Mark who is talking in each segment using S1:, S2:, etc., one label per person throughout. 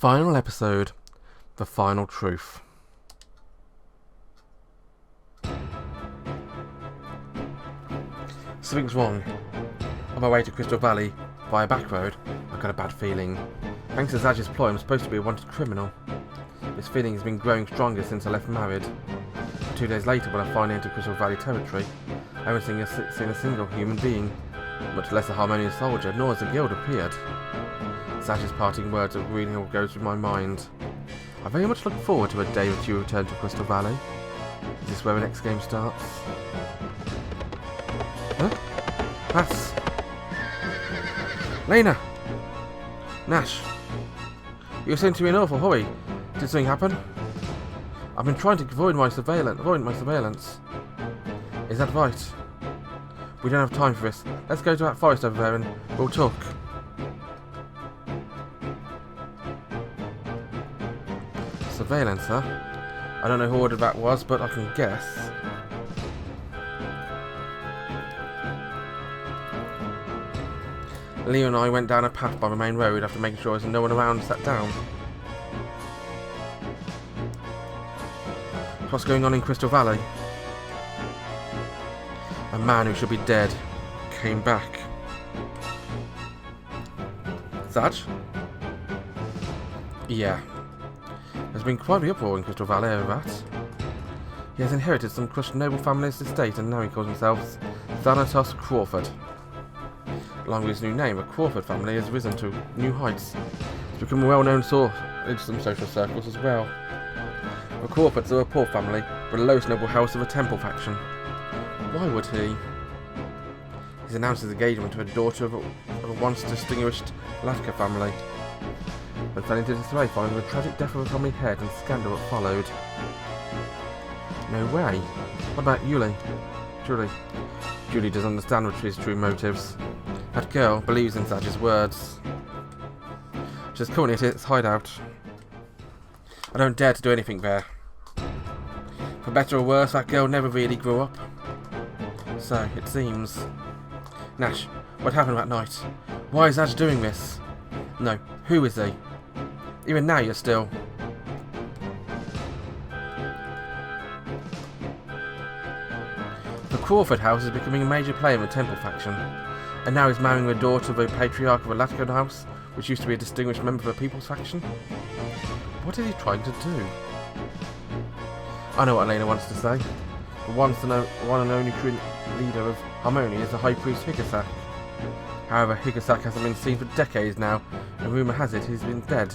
S1: final episode, the final truth. Something's wrong. On my way to Crystal Valley, via back road, I got a bad feeling. Thanks to Zaj's ploy, I'm supposed to be a wanted criminal. This feeling has been growing stronger since I left married. 2 days later, when I finally entered Crystal Valley territory, I haven't seen a single human being, much less a Harmonia soldier, nor has a guild appeared. Zaj's parting words of really all goes through my mind. I very much look forward to a day with you return to Crystal Valley. Is this where the next game starts? Huh? That's... Lena! Nash! You seem to be in an awful hurry. Did something happen? I've been trying to avoid my surveillance. Is that right? We don't have time for this. Let's go to that forest over there and we'll talk. Surveillance, huh? I don't know who ordered that was, but I can guess. Leo and I went down a path by the main road after making sure there's no one around and sat down. What's going on in Crystal Valley? A man who should be dead came back. Zaj? Yeah. There's been quite the uproar in Crystal Valley over that. He has inherited some crushed noble family's estate and now he calls himself Thanatos Crawford. Along with his new name, the Crawford family has risen to new heights. It's become a well-known source in some social circles as well. The Crawfords are a poor family, but the lowest noble house of a temple faction. Why would he? He's announced his engagement to a daughter of a once distinguished Latkje family, but fell into disarray following the tragic death of a family head and scandal that followed. No way. What about Julie? Julie doesn't understand his true motives. That girl believes in Zaj's words. She's currently at its hideout. I don't dare to do anything there. For better or worse, that girl never really grew up. So, it seems. Nash, what happened that night? Why is Zaj doing this? No, who is he? Even now you're still... The Crawford house is becoming a major player in the temple faction, and now he's marrying the daughter of a patriarch of a Latkje house, which used to be a distinguished member of the People's faction. What is he trying to do? I know what Elena wants to say. The one and only true leader of Harmonia is the High Priest Higgasak. However, Higgasak hasn't been seen for decades now, and rumour has it he's been dead.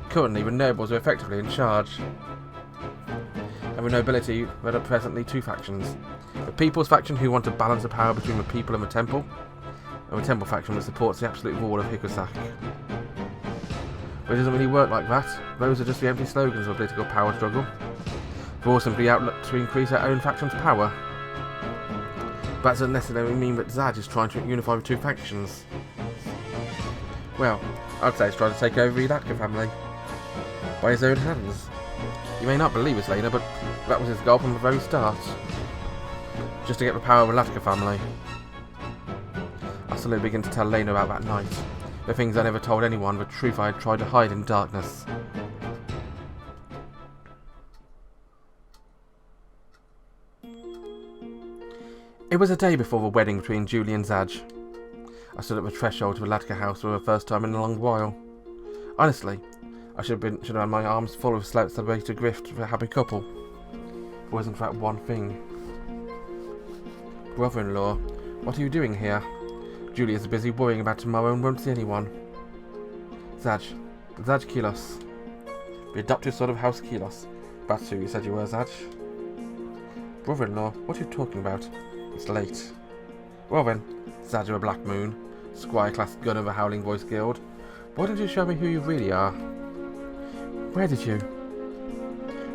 S1: Currently, the nobles are effectively in charge. And the nobility, there are presently two factions. The People's faction, who want to balance the power between the people and the temple faction that supports the absolute rule of Higgasak. But it doesn't really work like that. Those are just the empty slogans of a political power struggle. They're all simply out to increase their own faction's power. But that doesn't necessarily mean that Zaj is trying to unify the two factions. Well, I'd say he's trying to take over the Latkje family by his own hands. You may not believe this, Lena, but that was his goal from the very start. Just to get the power of the Latkje family. I slowly begin to tell Lena about that night. The things I never told anyone, the truth I had tried to hide in darkness. It was a day before the wedding between Julie and Zaj. I stood at the threshold of the Latkje house for the first time in a long while. Honestly, I should have had my arms full of celebrated gift for a happy couple. It wasn't for that one thing. Brother-in-law, what are you doing here? Julie is busy worrying about tomorrow and won't see anyone. Zaj Kilos. The adopted son of House Kilos. That's who you said you were, Zaj. Brother-in-law, what are you talking about? It's late. Well then, Zaj of a Black Moon, Squire-class gun of a Howling Voice Guild. Why don't you show me who you really are? Where did you?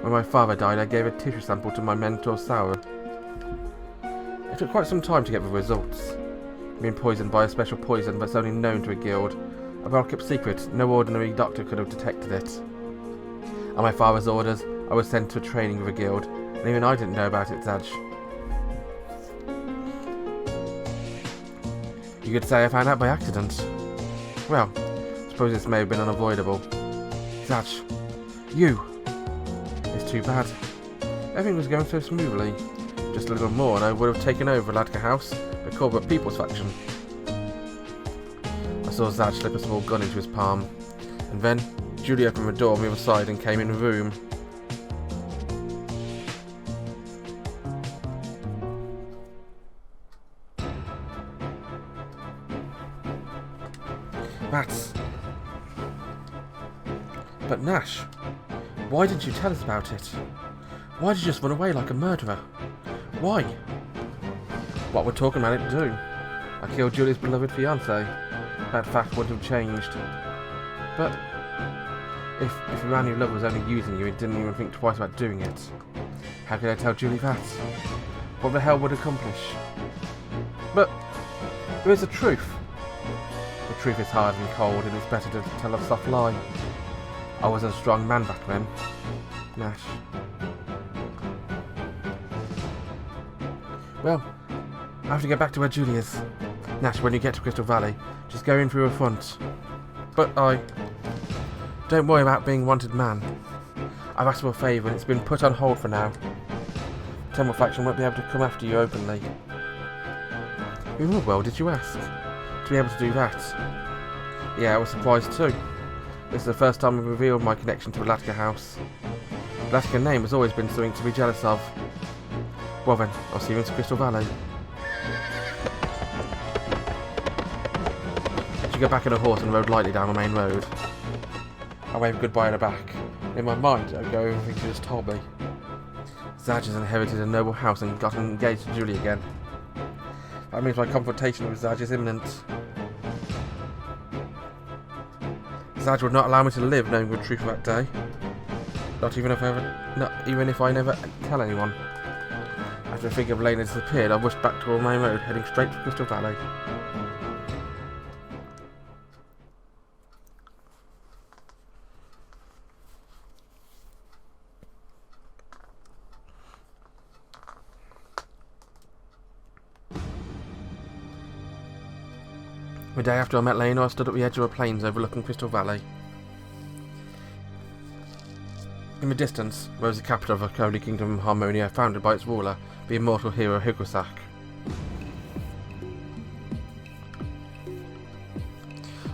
S1: When my father died, I gave a tissue sample to my mentor, Sauer. It took quite some time to get the results. Being poisoned by a special poison that's only known to a guild. A well-kept secret, no ordinary doctor could have detected it. On my father's orders, I was sent to a training with a guild, and even I didn't know about it, Zaj. You could say I found out by accident. Well, suppose this may have been unavoidable. Zaj, you! It's too bad. Everything was going so smoothly. Just a little more and I would have taken over Latkje House, the corporate people's faction. I saw Zaj slip a small gun into his palm, and then Julie opened the door on the other side and came in the room. That's... But Nash, why didn't you tell us about it? Why did you just run away like a murderer? Why? What we're talking about it to do. I killed Julie's beloved fiancé. That fact wouldn't have changed. But if the man you loved was only using you and didn't even think twice about doing it, how could I tell Julie that? What the hell would it accomplish? But there is the truth. The truth is hard and cold, and it's better to tell a soft lie. I wasn't a strong man back then, Nash. Well, I have to get back to where Julie is. Nash, when you get to Crystal Valley, just go in through the front. But don't worry about being wanted man. I've asked for a favour and it's been put on hold for now. Temple faction won't be able to come after you openly. Who in the world did you ask to be able to do that? Yeah, I was surprised too. This is the first time I've revealed my connection to the Latkje House. The Latkje name has always been something to be jealous of. Well then, I'll see you in Crystal Valley. She got back on her horse and rode lightly down the main road. I waved goodbye at her back. In my mind, I go over everything she just told me. Zaj has inherited a noble house and got engaged to Julie again. That means my confrontation with Zaj is imminent. Zaj would not allow me to live knowing the truth of that day. Not even if I never tell anyone. After the figure of Lena disappeared, I rushed back toward my road, heading straight for Crystal Valley. The day after I met Lena, I stood at the edge of the plains overlooking Crystal Valley. In the distance rose the capital of the holy kingdom of Harmonia, founded by its ruler, the immortal hero Hugosak.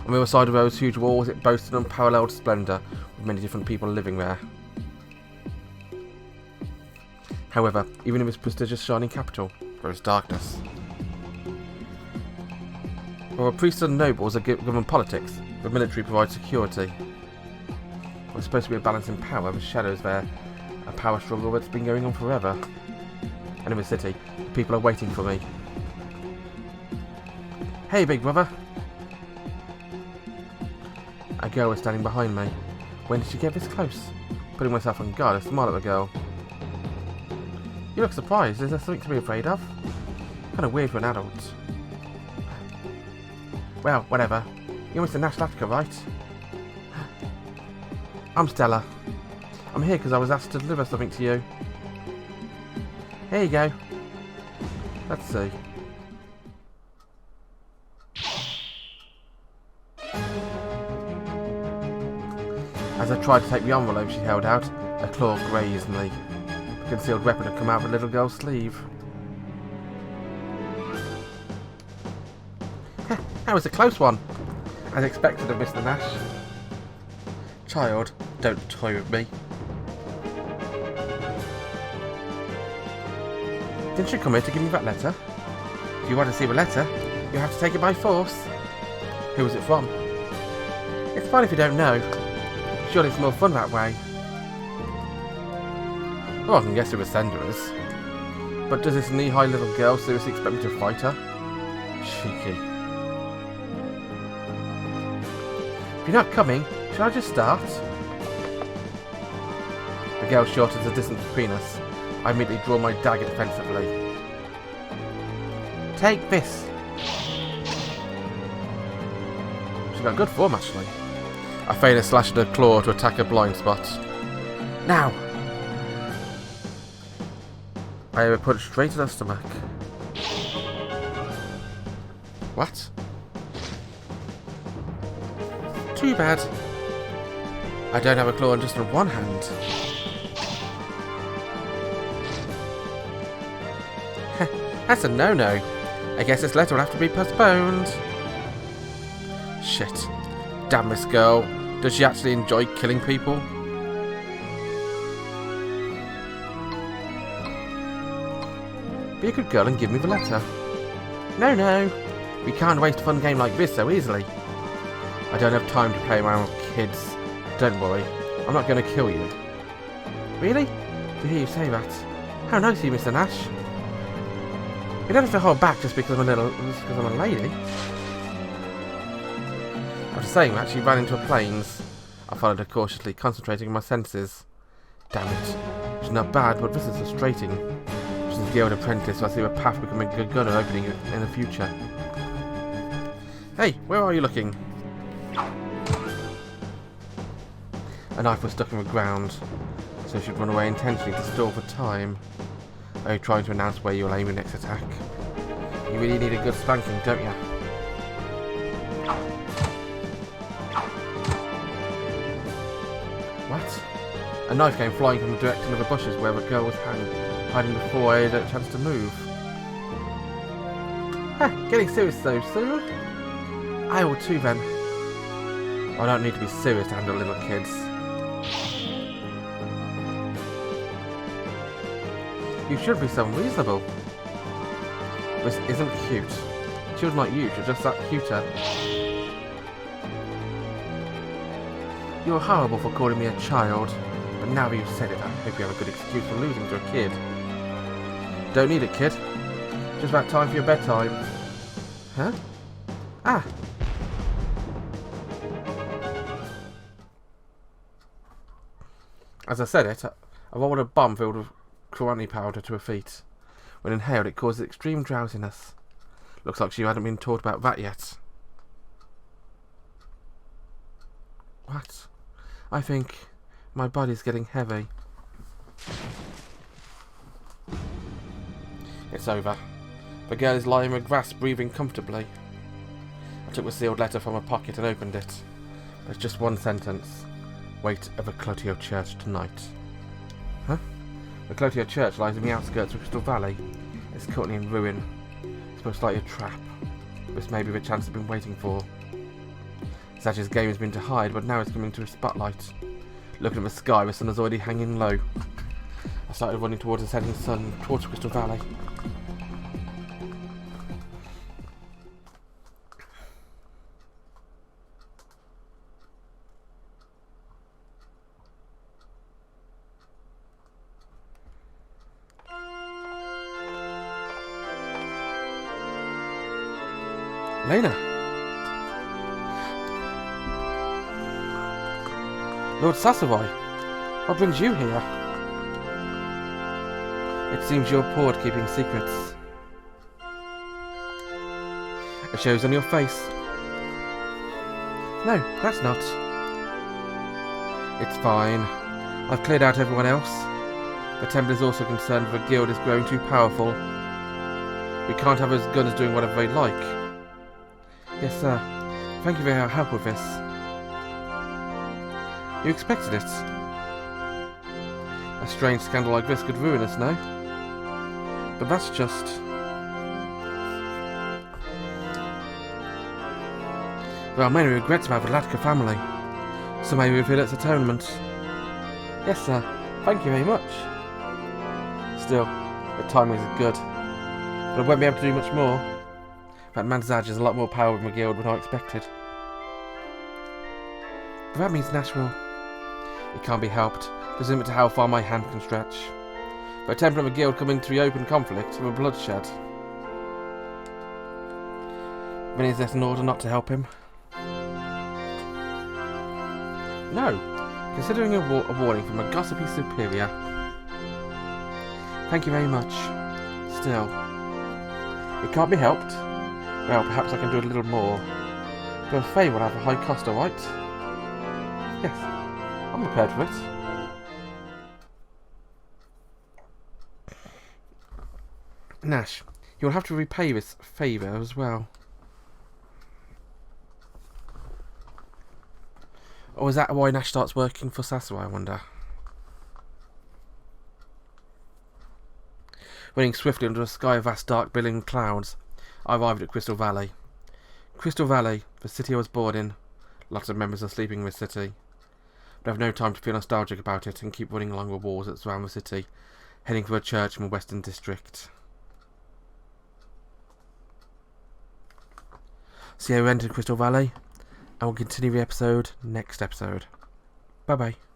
S1: On the other side of those huge walls, it boasted unparalleled splendour, with many different people living there. However, even in this prestigious shining capital, there is darkness. While the priests and nobles are given politics, the military provides security. There's supposed to be a balance in power, the shadows there, a power struggle that's been going on forever. And in the city, the people are waiting for me. Hey, big brother! A girl was standing behind me. When did she get this close? Putting myself on guard, I smiled at the girl. You look surprised. Is there something to be afraid of? Kind of weird for an adult. Well, whatever. You're Mr. Nash Latkje, right? I'm Stella. I'm here because I was asked to deliver something to you. Here you go. Let's see. As I tried to take the envelope she held out, a claw grazed me. The concealed weapon had come out of the little girl's sleeve. That was a close one, as expected of Mr. Nash. Child, don't toy with me. Didn't you come here to give me that letter? If you want to see the letter, you have to take it by force. Who was it from? It's fine if you don't know. Surely it's more fun that way. Well, I can guess who the sender is. But does this knee-high little girl seriously expect me to fight her? Cheeky. If you're not coming, shall I just start? The girl shortens the distance between us. I immediately draw my dagger defensively. Take this! She got good form, actually. I feign a slash with her claw to attack her blind spot. Now! I have a punch straight in her stomach. What? Too bad. I don't have a claw and just on one hand. That's a no-no. I guess this letter will have to be postponed. Shit. Damn this girl. Does she actually enjoy killing people? Be a good girl and give me the letter. No. We can't waste a fun game like this so easily. I don't have time to play around with kids. Don't worry. I'm not going to kill you. Really? To hear you say that. How nice of you, Mr. Nash. You don't have to hold back just because I'm a lady. After saying that, she ran into her planes. I followed her cautiously, concentrating on my senses. Damn it. She's not bad, but this is frustrating. She's a guild apprentice, so I see a path becoming a good gunner opening in the future. Hey, where are you looking? A knife was stuck in the ground, so she'd run away intentionally to stall for time. Are you trying to announce where you'll aim your next attack? You really need a good spanking, don't you? What? A knife came flying from the direction of the bushes where the girl was hiding before I had a chance to move. Getting serious so soon? I will too then. I don't need to be serious to handle little kids. You should be so reasonable. This isn't cute. Children like you should just act cuter. You were horrible for calling me a child, but now that you've said it, I hope you have a good excuse for losing to a kid. Don't need it, kid. Just about time for your bedtime. Huh? Ah! As I said it, I rolled a bomb filled with Kurani powder to her feet. When inhaled, it caused extreme drowsiness. Looks like she hadn't been taught about that yet. What? I think my body's getting heavy. It's over. The girl is lying in the grass, breathing comfortably. I took the sealed letter from her pocket and opened it. There's just one sentence. Wait at the Clotio Church tonight. Huh? The Clotio Church lies in the outskirts of Crystal Valley. It's currently in ruin. It's most likely a trap. This may be the chance I've been waiting for. Satch's game has been to hide, but now it's coming to a spotlight. Looking at the sky, the sun is already hanging low. I started running towards the setting sun, towards Crystal Valley. Lena! Lord Sasavai, what brings you here? It seems you're poor at keeping secrets. It shows on your face. No, that's not. It's fine. I've cleared out everyone else. The temple is also concerned the guild is growing too powerful. We can't have those gunners doing whatever they like. Yes, sir. Thank you for your help with this. You expected it. A strange scandal like this could ruin us, no? But that's just... There are many regrets about the Latkje family. So maybe we feel its atonement. Yes, sir. Thank you very much. Still, the timing is good. But I won't be able to do much more. That man Zaj has a lot more power in the guild than I expected. But that means Nash will... It can't be helped. There's a limit to how far my hand can stretch. The temple of the guild come into open conflict with bloodshed. Then is that an order not to help him? No. Considering a warning from a gossipy superior. Thank you very much. Still. It can't be helped. Well, perhaps I can do a little more. But a favour will have a high cost, alright? Yes, I'm prepared for it. Nash, you'll have to repay this favour as well. Or is that why Nash starts working for Sasua, I wonder? Running swiftly under a sky of vast dark billowing clouds, I arrived at Crystal Valley. Crystal Valley, the city I was born in. Lots of members are sleeping in the city. But I have no time to feel nostalgic about it and keep running along the walls that surround the city, heading for a church in the Western District. So yeah, we entered Crystal Valley, and we'll continue the episode next episode. Bye bye.